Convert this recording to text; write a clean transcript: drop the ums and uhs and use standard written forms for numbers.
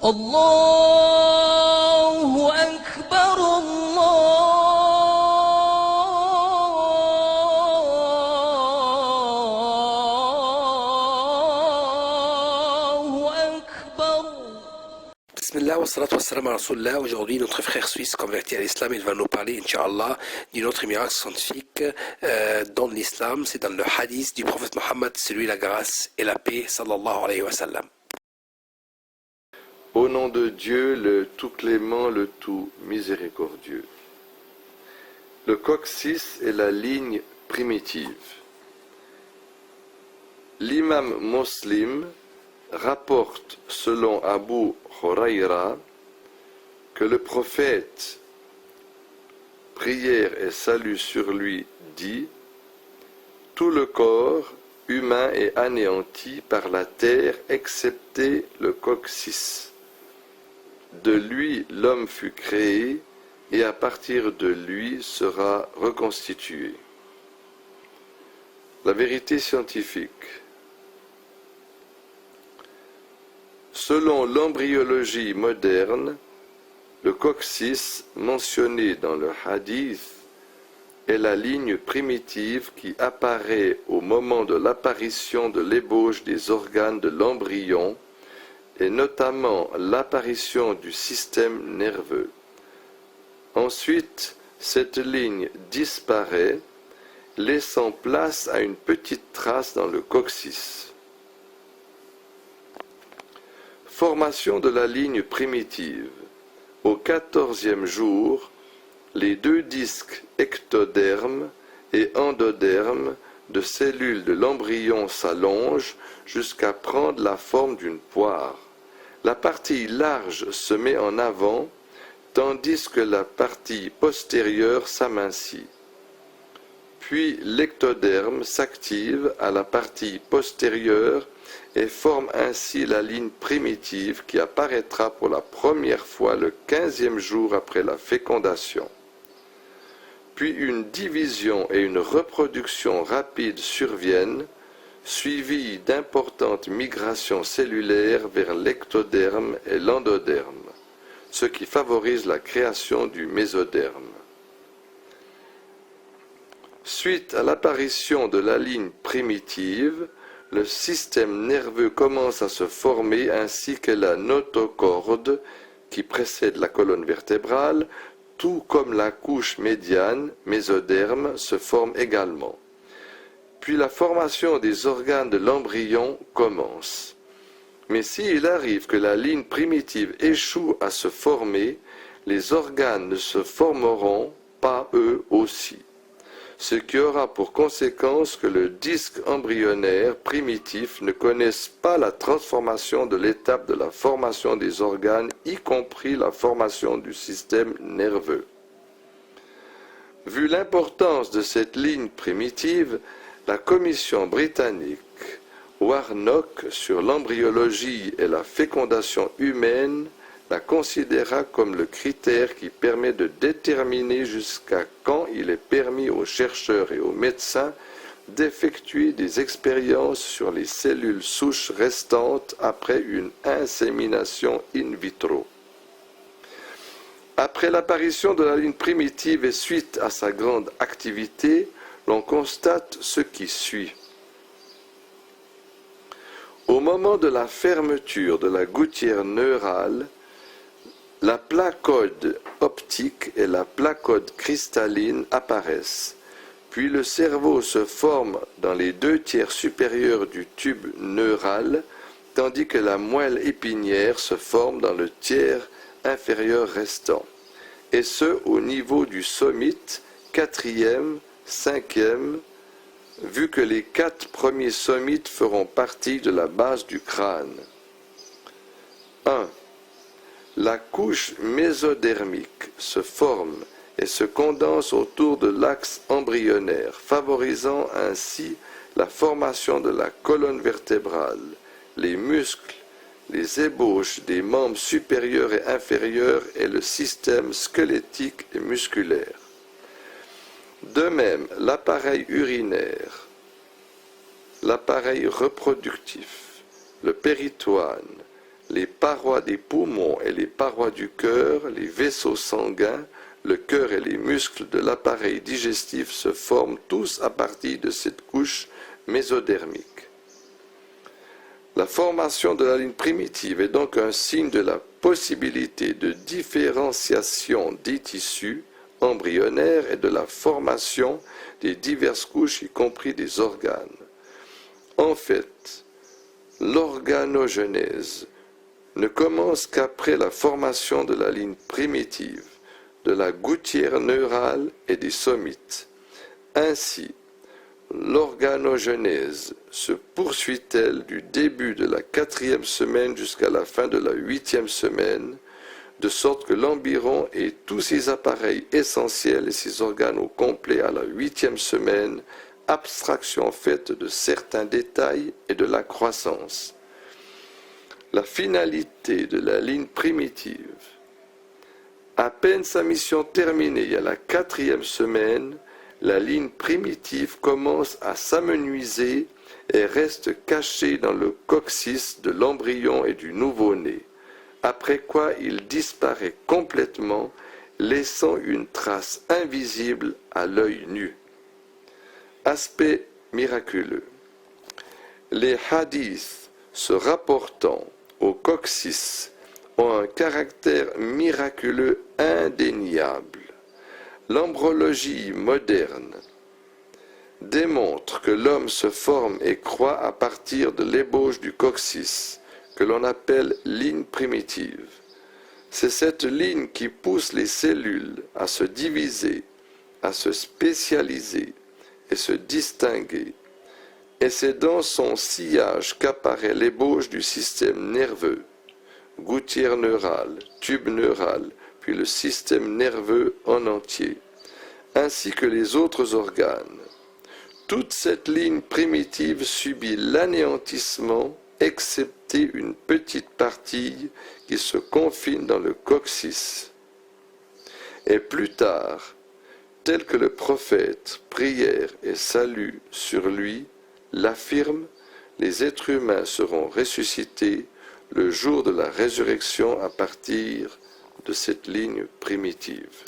الله أكبر الله أكبر. Bismillah wa salatu wa salam à Rasulullah. Aujourd'hui, notre frère suisse converti à l'islam, il va nous parler, Inch'Allah, d'une autre miracle scientifique dans l'islam. C'est dans le hadith du prophète Mohammed, c'est lui la grâce et la paix, sallallahu alayhi wa sallam. Au nom de Dieu, le tout clément, le tout miséricordieux. Le coccyx est la ligne primitive. L'imam Muslim rapporte selon Abu Huraira que le prophète, prière et salut sur lui, dit « Tout le corps humain est anéanti par la terre excepté le coccyx. De lui l'homme fut créé et à partir de lui sera reconstitué. » La vérité scientifique. Selon l'embryologie moderne, le coccyx mentionné dans le hadith est la ligne primitive qui apparaît au moment de l'apparition de l'ébauche des organes de l'embryon et notamment l'apparition du système nerveux. Ensuite, cette ligne disparaît, laissant place à une petite trace dans le coccyx. Formation de la ligne primitive. Au 14e jour, les deux disques ectodermes et endodermes de cellules de l'embryon s'allongent jusqu'à prendre la forme d'une poire. La partie large se met en avant, tandis que la partie postérieure s'amincit. Puis l'ectoderme s'active à la partie postérieure et forme ainsi la ligne primitive qui apparaîtra pour la première fois le 15e jour après la fécondation. Puis une division et une reproduction rapide surviennent, suivies d'importantes migrations cellulaires vers l'ectoderme et l'endoderme, ce qui favorise la création du mésoderme. Suite à l'apparition de la ligne primitive, le système nerveux commence à se former ainsi que la notocorde qui précède la colonne vertébrale, tout comme la couche médiane, mésoderme, se forme également. Puis la formation des organes de l'embryon commence. Mais s'il arrive que la ligne primitive échoue à se former, les organes ne se formeront pas eux aussi, ce qui aura pour conséquence que le disque embryonnaire primitif ne connaisse pas la transformation de l'étape de la formation des organes, y compris la formation du système nerveux. Vu l'importance de cette ligne primitive, la commission britannique Warnock sur l'embryologie et la fécondation humaine la considéra comme le critère qui permet de déterminer jusqu'à quand il est permis aux chercheurs et aux médecins d'effectuer des expériences sur les cellules souches restantes après une insémination in vitro. Après l'apparition de la ligne primitive et suite à sa grande activité, l'on constate ce qui suit. Au moment de la fermeture de la gouttière neurale, la placode optique et la placode cristalline apparaissent, puis le cerveau se forme dans les deux tiers supérieurs du tube neural, tandis que la moelle épinière se forme dans le tiers inférieur restant, et ce au niveau du sommite, 4e, 5e, vu que les 4 premiers sommites feront partie de la base du crâne. 1. La couche mésodermique se forme et se condense autour de l'axe embryonnaire, favorisant ainsi la formation de la colonne vertébrale, les muscles, les ébauches des membres supérieurs et inférieurs et le système squelettique et musculaire. De même, l'appareil urinaire, l'appareil reproductif, le péritoine, les parois des poumons et les parois du cœur, les vaisseaux sanguins, le cœur et les muscles de l'appareil digestif se forment tous à partir de cette couche mésodermique. La formation de la ligne primitive est donc un signe de la possibilité de différenciation des tissus embryonnaires et de la formation des diverses couches, y compris des organes. En fait, l'organogenèse ne commence qu'après la formation de la ligne primitive, de la gouttière neurale et des somites. Ainsi, l'organogenèse se poursuit-elle du début de la 4e semaine jusqu'à la fin de la 8e semaine, de sorte que l'embryon et tous ses appareils essentiels et ses organes au complet à la 8e semaine, abstraction faite de certains détails et de la croissance. La finalité de la ligne primitive. À peine sa mission terminée à la 4e semaine, la ligne primitive commence à s'amenuiser et reste cachée dans le coccyx de l'embryon et du nouveau-né, après quoi il disparaît complètement, laissant une trace invisible à l'œil nu. Aspect miraculeux. Les hadiths se rapportant au coccyx ont un caractère miraculeux indéniable. L'embryologie moderne démontre que l'homme se forme et croît à partir de l'ébauche du coccyx, que l'on appelle ligne primitive. C'est cette ligne qui pousse les cellules à se diviser, à se spécialiser et se distinguer. Et c'est dans son sillage qu'apparaît l'ébauche du système nerveux, gouttière neurale, tube neural, puis le système nerveux en entier, ainsi que les autres organes. Toute cette ligne primitive subit l'anéantissement, excepté une petite partie qui se confine dans le coccyx. Et plus tard, tel que le prophète, prière et salut sur lui, l'affirme, les êtres humains seront ressuscités le jour de la résurrection à partir de cette ligne primitive.